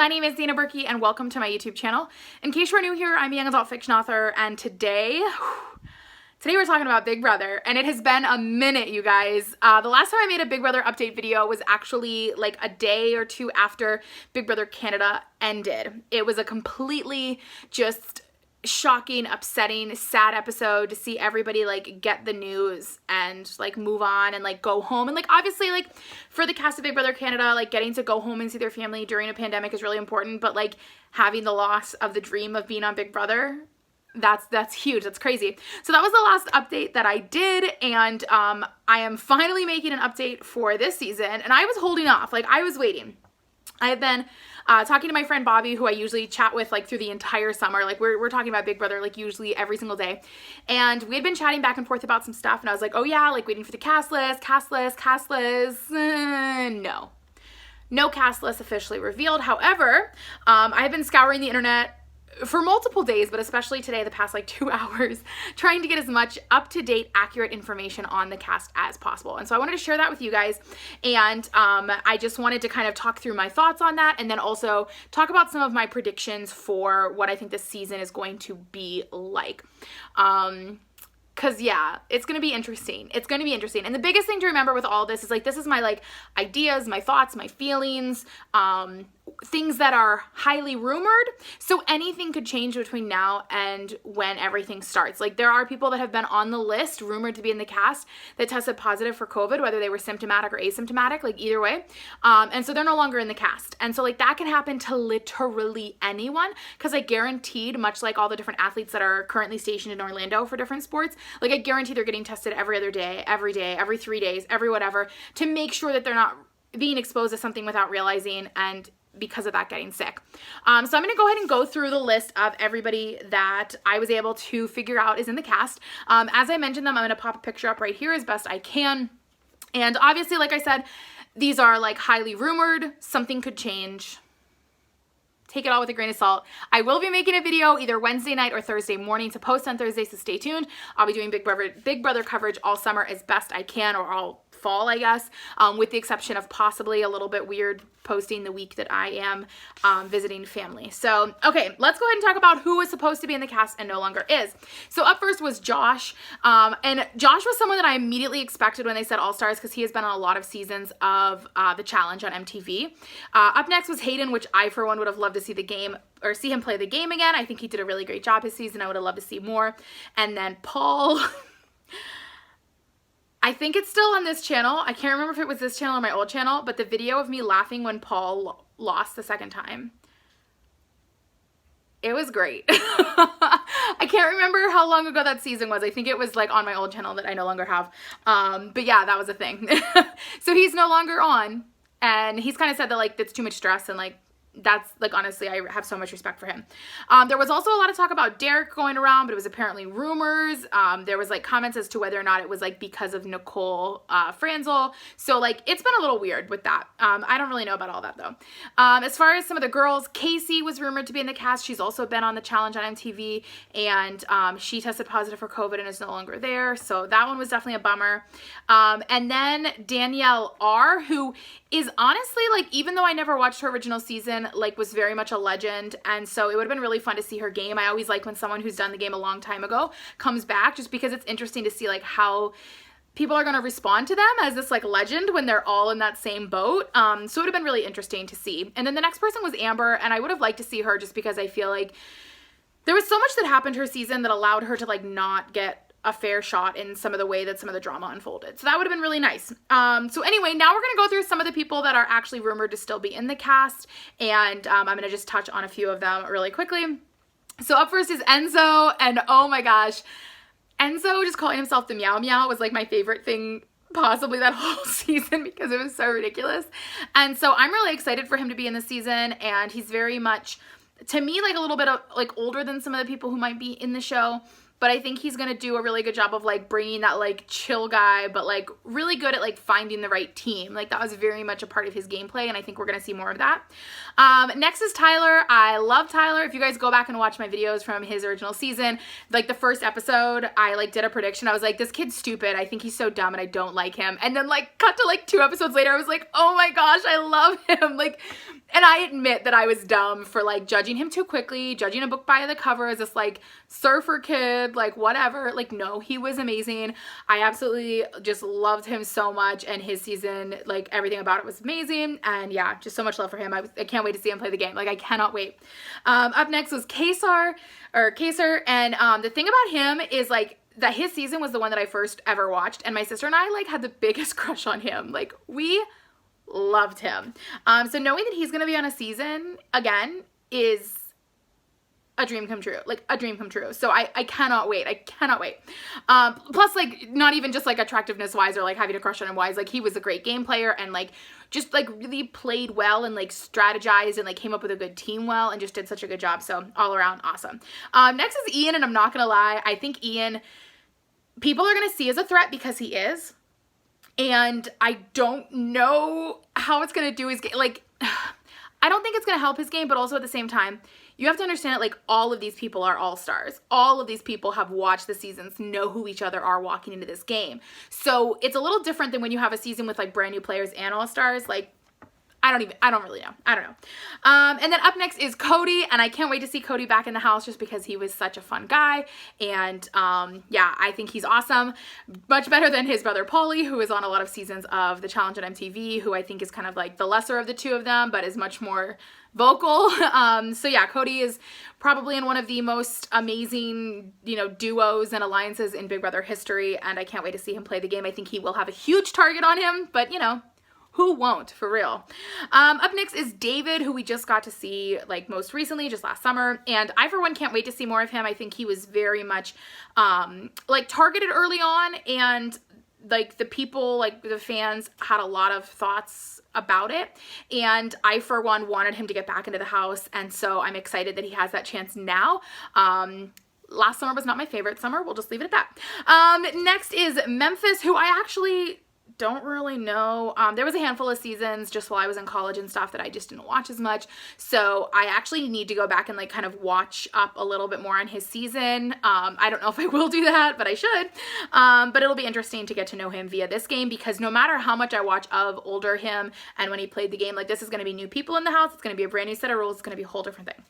My name is Dana Berkey and welcome to my YouTube channel. In case you're new here, I'm a young adult fiction author, and today we're talking about Big Brother, and it has been a minute, you guys. The last time I made a Big Brother update video was actually like a day or two after Big Brother Canada ended. It was a completely just shocking, upsetting, sad episode to see everybody like get the news and like move on and like go home. And like obviously like for the cast of Big Brother Canada, like getting to go home and see their family during a pandemic is really important, but like having the loss of the dream of being on Big Brother, that's huge. That's crazy. So that was the last update that I did, and I am finally making an update for this season, and I was holding off. Like I was waiting. I have been talking to my friend Bobby, who I usually chat with like through the entire summer. Like we're talking about Big Brother like usually every single day. And we had been chatting back and forth about some stuff, and I was like, oh yeah, like waiting for the cast list. No cast list officially revealed. However, I have been scouring the internet for multiple days, but especially today, the past like 2 hours, trying to get as much up-to-date, accurate information on the cast as possible. And so I wanted to share that with you guys. And I just wanted to kind of talk through my thoughts on that, and then also talk about some of my predictions for what I think this season is going to be like. Cause yeah, it's going to be interesting. It's going to be interesting. And the biggest thing to remember with all this is like, this is my like ideas, my thoughts, my feelings, things that are highly rumored. So anything could change between now and when everything starts. Like there are people that have been on the list, rumored to be in the cast, that tested positive for COVID, whether they were symptomatic or asymptomatic, like either way. And so they're no longer in the cast. And so like that can happen to literally anyone, because I guaranteed, much like all the different athletes that are currently stationed in Orlando for different sports, like I guarantee they're getting tested every other day, every 3 days, every whatever, to make sure that they're not being exposed to something without realizing, and because of that getting sick. So I'm going to go ahead and go through the list of everybody that I was able to figure out is in the cast. As I mentioned them, I'm going to pop a picture up right here as best I can. And obviously, like I said, these are like highly rumored. Something could change. Take it all with a grain of salt. I will be making a video either Wednesday night or Thursday morning to post on Thursday, so stay tuned. I'll be doing Big Brother coverage all summer as best I can, or all fall, I guess, with the exception of possibly a little bit weird posting the week that I am visiting family. So, okay, let's go ahead and talk about who was supposed to be in the cast and no longer is. So up first was Josh, and Josh was someone that I immediately expected when they said All-Stars, because he has been on a lot of seasons of The Challenge on MTV. Up next was Hayden, which I, for one, would have loved to see the game, or see him play the game again. I think he did a really great job this season. I would have loved to see more. And then Paul... I think it's still on this channel. I can't remember if it was this channel or my old channel, but the video of me laughing when Paul lost the second time, it was great. I can't remember how long ago that season was. I think it was like on my old channel that I no longer have. But yeah, that was a thing. So he's no longer on, and he's kind of said that like that's too much stress, and like that's like, honestly, I have so much respect for him. There was also a lot of talk about Derek going around, but it was apparently rumors. There was like comments as to whether or not it was like because of Nicole Franzl. So like it's been a little weird with that. I don't really know about all that though. As far as some of the girls, Casey was rumored to be in the cast. She's also been on The Challenge on MTV, and she tested positive for COVID and is no longer there. So that one was definitely a bummer. And then Danielle R., who is honestly, like, even though I never watched her original season, like was very much a legend, and so it would have been really fun to see her game. I always like when someone who's done the game a long time ago comes back, just because it's interesting to see like how people are going to respond to them as this like legend when they're all in that same boat. So it would have been really interesting to see. And then the next person was Amber, and I would have liked to see her just because I feel like there was so much that happened her season that allowed her to like not get a fair shot in some of the way that some of the drama unfolded. So that would have been really nice. So anyway, now we're going to go through some of the people that are actually rumored to still be in the cast, and I'm going to just touch on a few of them really quickly. So up first is Enzo, and oh my gosh, Enzo just calling himself the Meow Meow was like my favorite thing possibly that whole season, because it was so ridiculous. And so I'm really excited for him to be in the season, and he's very much, to me, like a little bit of like older than some of the people who might be in the show. but I think he's gonna do a really good job of like bringing that like chill guy, but like really good at like finding the right team. Like that was very much a part of his gameplay, and I think we're gonna see more of that. Next is Tyler. I love Tyler. If you guys go back and watch my videos from his original season, like the first episode, I like did a prediction. I was like, this kid's stupid. I think he's so dumb and I don't like him. And then like cut to like 2 episodes later, I was like, oh my gosh, I love him. Like, and I admit that I was dumb for like judging him too quickly, judging a book by the cover as this like surfer kid, like whatever. Like, no, he was amazing. I absolutely just loved him so much, and his season, like everything about it was amazing. And yeah, just so much love for him. I can't wait to see him play the game. Like, I cannot wait. Up next was Kaysar, and the thing about him is like that his season was the one that I first ever watched, and my sister and I like had the biggest crush on him. Like, we loved him. So knowing that he's gonna be on a season again is a dream come true. Like, a dream come true. So I cannot wait. I cannot wait. Plus, like, not even just like attractiveness wise or like having a crush on him wise, like he was a great game player and like just like really played well and like strategized and like came up with a good team well and just did such a good job. So all around awesome. Next is Ian, and I'm not gonna lie, I think Ian, people are gonna see as a threat because he is. And I don't know how it's going to do his game. Like, I don't think it's going to help his game, but also at the same time, you have to understand that, like, all of these people are all-stars. All of these people have watched the seasons, know who each other are walking into this game. So it's a little different than when you have a season with, like, brand new players and all-stars. Like, I don't really know. I don't know. And then up next is Cody, and I can't wait to see Cody back in the house just because he was such a fun guy. And yeah, I think he's awesome. Much better than his brother Paulie, who is on a lot of seasons of The Challenge on MTV, who I think is kind of like the lesser of the two of them, but is much more vocal. So yeah, Cody is probably in one of the most amazing, you know, duos and alliances in Big Brother history, and I can't wait to see him play the game. I think he will have a huge target on him, but you know, who won't, for real? Up next is David, who we just got to see like most recently, just last summer. And I, for one, can't wait to see more of him. I think he was very much like targeted early on, and like the people, like the fans had a lot of thoughts about it. And I, for one, wanted him to get back into the house. And so I'm excited that he has that chance now. Last summer was not my favorite summer. We'll just leave it at that. Next is Memphis, who I actually don't really know. There was a handful of seasons just while I was in college and stuff that I just didn't watch as much. So I actually need to go back and like kind of watch up a little bit more on his season. I don't know if I will do that, but I should. But it'll be interesting to get to know him via this game, because no matter how much I watch of older him and when he played the game, like this is going to be new people in the house. It's going to be a brand new set of rules. It's going to be a whole different thing.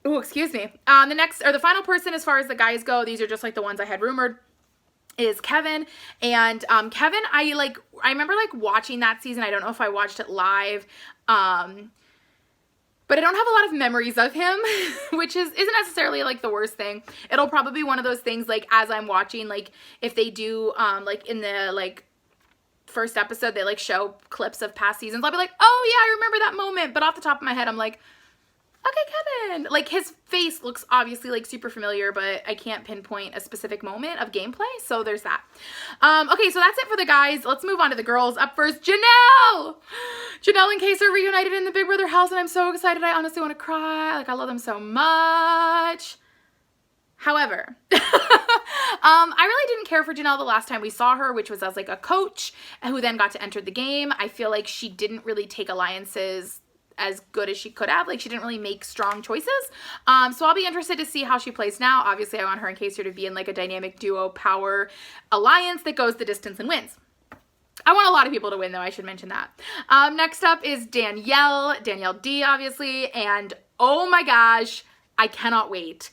Oh, excuse me. The final person as far as the guys go, these are just like the ones I had rumored, is Kevin. And Kevin, I remember like watching that season. I don't know if I watched it live, but I don't have a lot of memories of him, which isn't necessarily like the worst thing. It'll probably be one of those things like as I'm watching, like if they do like in the like first episode they like show clips of past seasons, I'll be like, oh yeah, I remember that moment, but off the top of my head I'm like, okay, Kevin. Like, his face looks obviously, like, super familiar, but I can't pinpoint a specific moment of gameplay, so there's that. Okay, so that's it for the guys. Let's move on to the girls. Up first, Janelle! Janelle and Case are reunited in the Big Brother house, and I'm so excited. I honestly want to cry. Like, I love them so much. However, I really didn't care for Janelle the last time we saw her, which was as, like, a coach who then got to enter the game. I feel like she didn't really take alliances as good as she could have. Like, she didn't really make strong choices. So I'll be interested to see how she plays now. Obviously, I want her and Kaser to be in like a dynamic duo power alliance that goes the distance and wins. I want a lot of people to win, though. I should mention that. Next up is Danielle D, obviously. And oh my gosh, I cannot wait.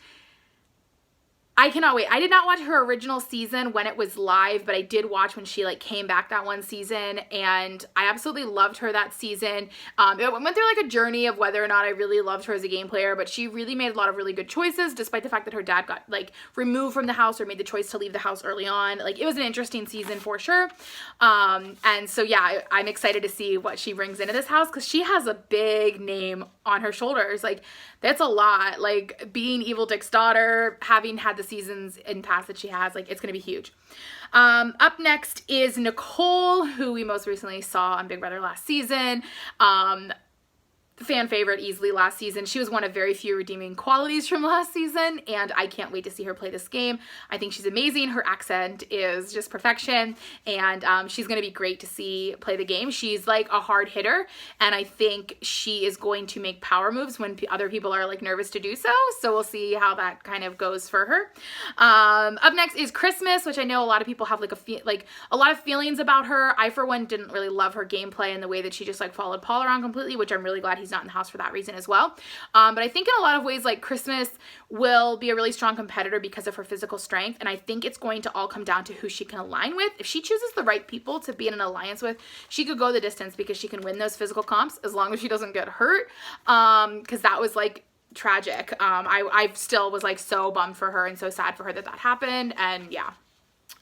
I cannot wait. I did not watch her original season when it was live, but I did watch when she like came back that one season, and I absolutely loved her that season. It went through like a journey of whether or not I really loved her as a game player, but she really made a lot of really good choices, despite the fact that her dad got like removed from the house or made the choice to leave the house early on. Like, it was an interesting season for sure. And so yeah, I'm excited to see what she brings into this house, because she has a big name on her shoulders. Like, that's a lot. Like, being Evil Dick's daughter, having had the seasons in past that she has, like, it's gonna be huge. Up next is Nicole, who we most recently saw on Big Brother last season. fan favorite easily last season. She was one of very few redeeming qualities from last season, and I can't wait to see her play this game. I think she's amazing. Her accent is just perfection, and she's going to be great to see play the game. She's like a hard hitter, and I think she is going to make power moves when other people are like nervous to do so. So we'll see how that kind of goes for her. Up next is Christmas, which I know a lot of people have like a lot of feelings about her. I, for one, didn't really love her gameplay and the way that she just like followed Paul around completely, which I'm really glad he's not in the house for that reason as well. But I think in a lot of ways, like, Christmas will be a really strong competitor because of her physical strength, and I think it's going to all come down to who she can align with. If she chooses the right people to be in an alliance with, she could go the distance because she can win those physical comps as long as she doesn't get hurt, because that was like tragic. I still was like so bummed for her and so sad for her that happened, and yeah.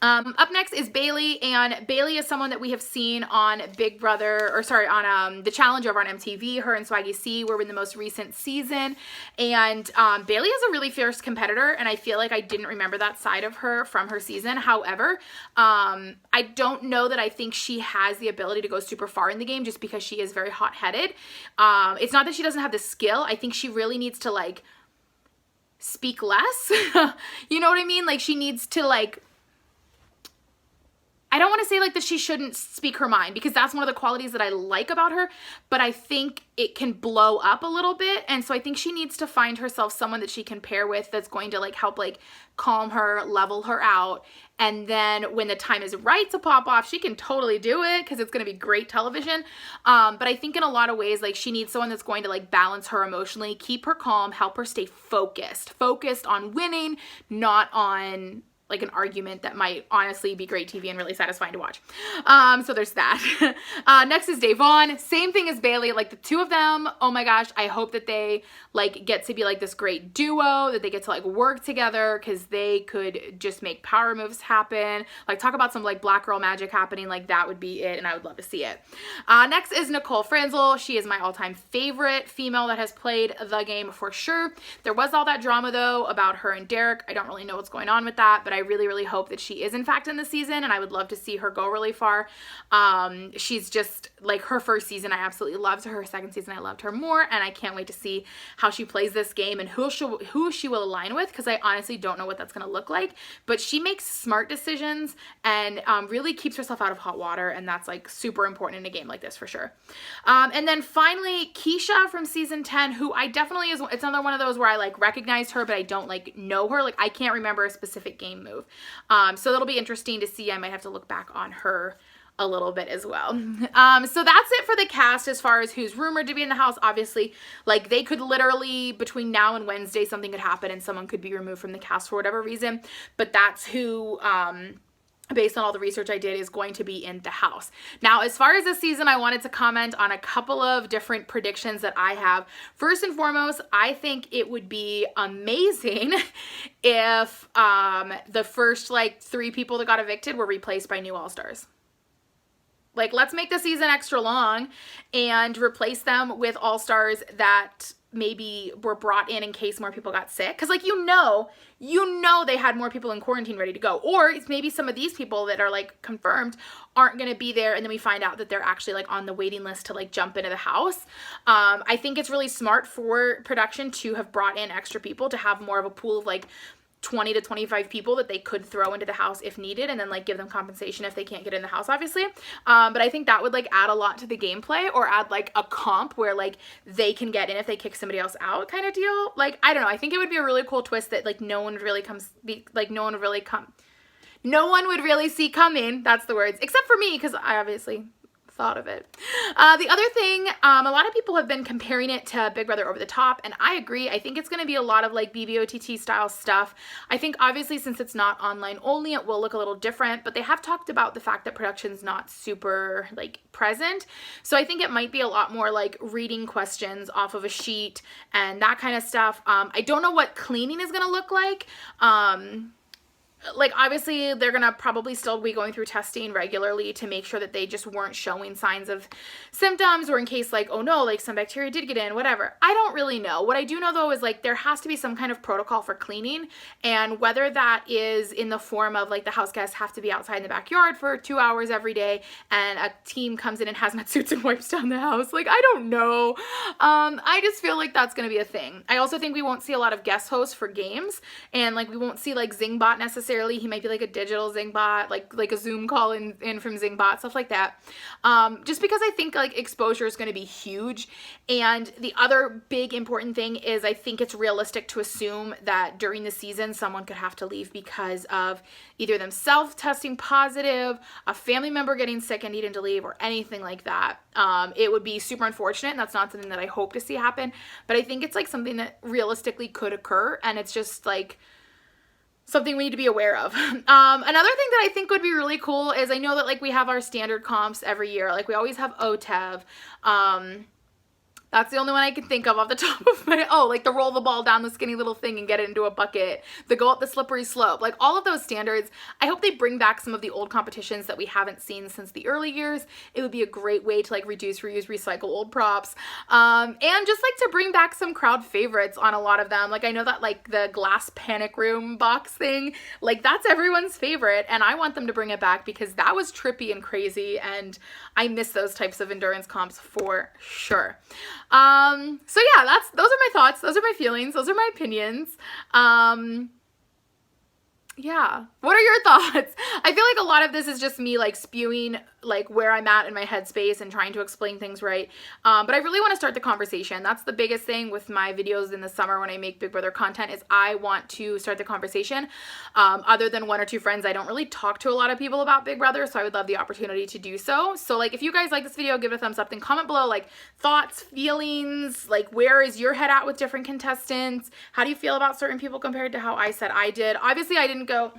Up next is Bailey, and Bailey is someone that we have seen on Big Brother, or sorry, on The Challenge over on MTV. Her and Swaggy C were in the most recent season, and Bailey is a really fierce competitor, and I feel like I didn't remember that side of her from her season. However, I don't know that I think she has the ability to go super far in the game just because she is very hot-headed. It's not that she doesn't have the skill. I think she really needs to, like, speak less. You know what I mean? Like, she needs to, like, I don't want to say like that she shouldn't speak her mind, because that's one of the qualities that I like about her, but I think it can blow up a little bit. And so I think she needs to find herself someone that she can pair with that's going to like help like calm her, level her out. And then when the time is right to pop off, she can totally do it because it's going to be great television. But I think in a lot of ways, like, she needs someone that's going to like balance her emotionally, keep her calm, help her stay focused on winning, not on like an argument that might honestly be great TV and really satisfying to watch. So there's that. Next is Devon. Same thing as Bailey. Like, the two of them, oh my gosh, I hope that they like get to be like this great duo, that they get to like work together, because they could just make power moves happen. Like, talk about some like black girl magic happening. Like, that would be it, and I would love to see it. Next is Nicole Franzl. She is my all-time favorite female that has played the game for sure. There was all that drama though about her and Derek. I don't really know what's going on with that, but I really, really hope that she is in fact in the season, and I would love to see her go really far. She's just like, her first season I absolutely loved her. Her second season I loved her more, and I can't wait to see how she plays this game and who she will align with, because I honestly don't know what that's going to look like. But she makes smart decisions and really keeps herself out of hot water, and that's like super important in a game like this for sure. And then finally, Keisha from season 10, who I definitely it's another one of those where I like recognized her, but I don't like know her. Like, I can't remember a specific game move. So that'll be interesting to see. I might have to look back on her a little bit as well. So that's it for the cast as far as who's rumored to be in the house. Obviously, like, they could literally, between now and Wednesday, something could happen and someone could be removed from the cast for whatever reason. But that's who, based on all the research I did, is going to be in the house. Now, as far as this season, I wanted to comment on a couple of different predictions that I have. First and foremost, I think it would be amazing if the first like 3 people that got evicted were replaced by new all-stars. Like, let's make the season extra long and replace them with all-stars that maybe were brought in case more people got sick. Because, like, you know they had more people in quarantine ready to go. Or it's maybe some of these people that are, like, confirmed aren't going to be there, and then we find out that they're actually, like, on the waiting list to, like, jump into the house. I think it's really smart for production to have brought in extra people, to have more of a pool of, like, 20 to 25 people that they could throw into the house if needed, and then like give them compensation if they can't get in the house, obviously. But I think that would like add a lot to the gameplay, or add like a comp where like they can get in if they kick somebody else out kind of deal. Like, I don't know. I think it would be a really cool twist that like no one would really see coming. That's the words, except for me, because I obviously thought of it. The other thing, a lot of people have been comparing it to Big Brother Over the Top, and I agree. I think it's going to be a lot of like BBOTT style stuff. I think obviously since it's not online only, it will look a little different, but they have talked about the fact that production's not super like present. So I think it might be a lot more like reading questions off of a sheet and that kind of stuff. I don't know what cleaning is going to look like. like, obviously they're gonna probably still be going through testing regularly to make sure that they just weren't showing signs of symptoms, or in case like, oh no, like some bacteria did get in, whatever. I don't really know. What I do know though is like there has to be some kind of protocol for cleaning, and whether that is in the form of like the house guests have to be outside in the backyard for 2 hours every day and a team comes in and hazmat suits and wipes down the house. Like, I don't know. I just feel like that's gonna be a thing. I also think we won't see a lot of guest hosts for games, and like we won't see like Zingbot necessarily. He might be like a digital Zingbot, like a Zoom call in from Zingbot, stuff like that. Just because I think like exposure is going to be huge. And the other big important thing is I think it's realistic to assume that during the season someone could have to leave because of either themselves testing positive, a family member getting sick and needing to leave, or anything like that. It would be super unfortunate, and that's not something that I hope to see happen, but I think it's like something that realistically could occur, and it's just like something we need to be aware of. Another thing that I think would be really cool is I know that like we have our standard comps every year. Like we always have OTEV. That's the only one I can think of off the top of my, like the roll the ball down the skinny little thing and get it into a bucket, the go up the slippery slope, like all of those standards. I hope they bring back some of the old competitions that we haven't seen since the early years. It would be a great way to like reduce, reuse, recycle old props. And just like to bring back some crowd favorites on a lot of them. Like I know that like the glass panic room box thing, like that's everyone's favorite, and I want them to bring it back because that was trippy and crazy, and I miss those types of endurance comps for sure. So yeah, those are my thoughts. Those are my feelings. Those are my opinions. Yeah. What are your thoughts? I feel like a lot of this is just me like spewing like where I'm at in my headspace and trying to explain things right. But I really want to start the conversation. That's the biggest thing with my videos in the summer when I make Big Brother content is I want to start the conversation. Other than one or two friends, I don't really talk to a lot of people about Big Brother, so I would love the opportunity to do so. So like if you guys like this video, give it a thumbs up, then comment below like thoughts, feelings, like where is your head at with different contestants? How do you feel about certain people compared to how I said I did? Obviously I didn't go,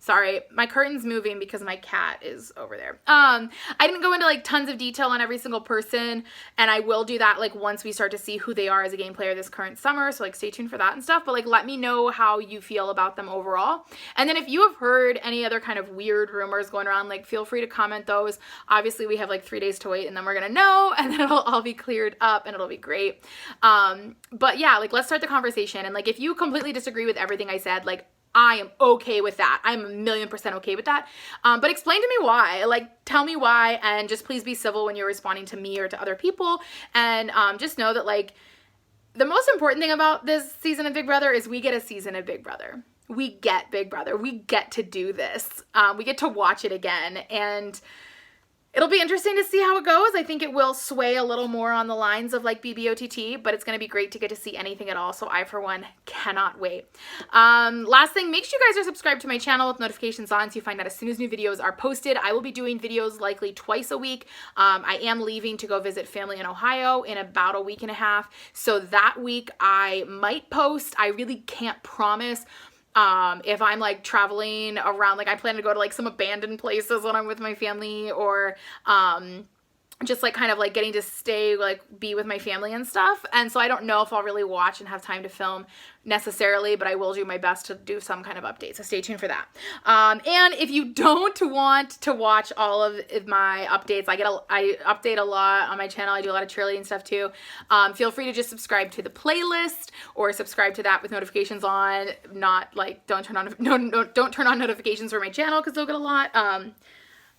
sorry, my curtain's moving because my cat is over there. I didn't go into like tons of detail on every single person, and I will do that like once we start to see who they are as a game player this current summer, so like stay tuned for that and stuff, but like let me know how you feel about them overall. And then if you have heard any other kind of weird rumors going around, like feel free to comment those. Obviously we have like 3 days to wait, and then we're gonna know, and then it'll all be cleared up and it'll be great. But yeah, like let's start the conversation, and like if you completely disagree with everything I said, like I am okay with that. I'm 1,000,000% okay with that. But explain to me why. Like, tell me why, and just please be civil when you're responding to me or to other people. And just know that, like, the most important thing about this season of Big Brother is we get a season of Big Brother. We get Big Brother. We get to do this. We get to watch it again. And it'll be interesting to see how it goes. I think it will sway a little more on the lines of like BBOTT, but it's going to be great to get to see anything at all. So I, for one, cannot wait. Last thing, make sure you guys are subscribed to my channel with notifications on so you find out as soon as new videos are posted. I will be doing videos likely twice a week. I am leaving to go visit family in Ohio in about a week and a half. So that week I might post. I really can't promise. If I'm like traveling around, like I plan to go to like some abandoned places when I'm with my family, or just like kind of like getting to stay, like be with my family and stuff. And so I don't know if I'll really watch and have time to film necessarily, but I will do my best to do some kind of update. So stay tuned for that. And if you don't want to watch all of my updates, I update a lot on my channel. I do a lot of cheerleading stuff too. Feel free to just subscribe to the playlist or subscribe to that with notifications on. Not like don't turn on notifications for my channel because they'll get a lot.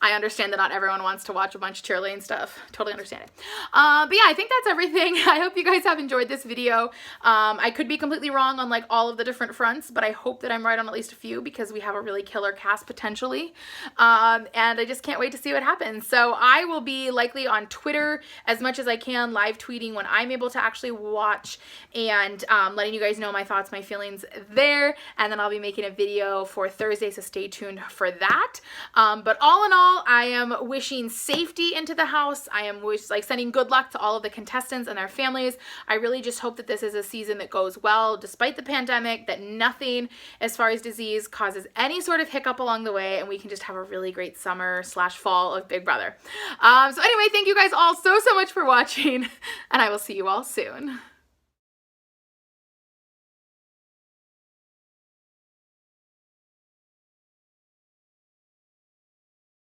I understand that not everyone wants to watch a bunch of cheerleading stuff. Totally understand it. But yeah, I think that's everything. I hope you guys have enjoyed this video. I could be completely wrong on like all of the different fronts, but I hope that I'm right on at least a few because we have a really killer cast potentially. And I just can't wait to see what happens. So I will be likely on Twitter as much as I can, live tweeting when I'm able to actually watch, and letting you guys know my thoughts, my feelings there. And then I'll be making a video for Thursday, so stay tuned for that. But all in all, I am wishing safety into the house. I am sending good luck to all of the contestants and their families. I really just hope that this is a season that goes well despite the pandemic, that nothing as far as disease causes any sort of hiccup along the way, and we can just have a really great summer/fall of Big Brother. So anyway, thank you guys all so much for watching, and I will see you all soon.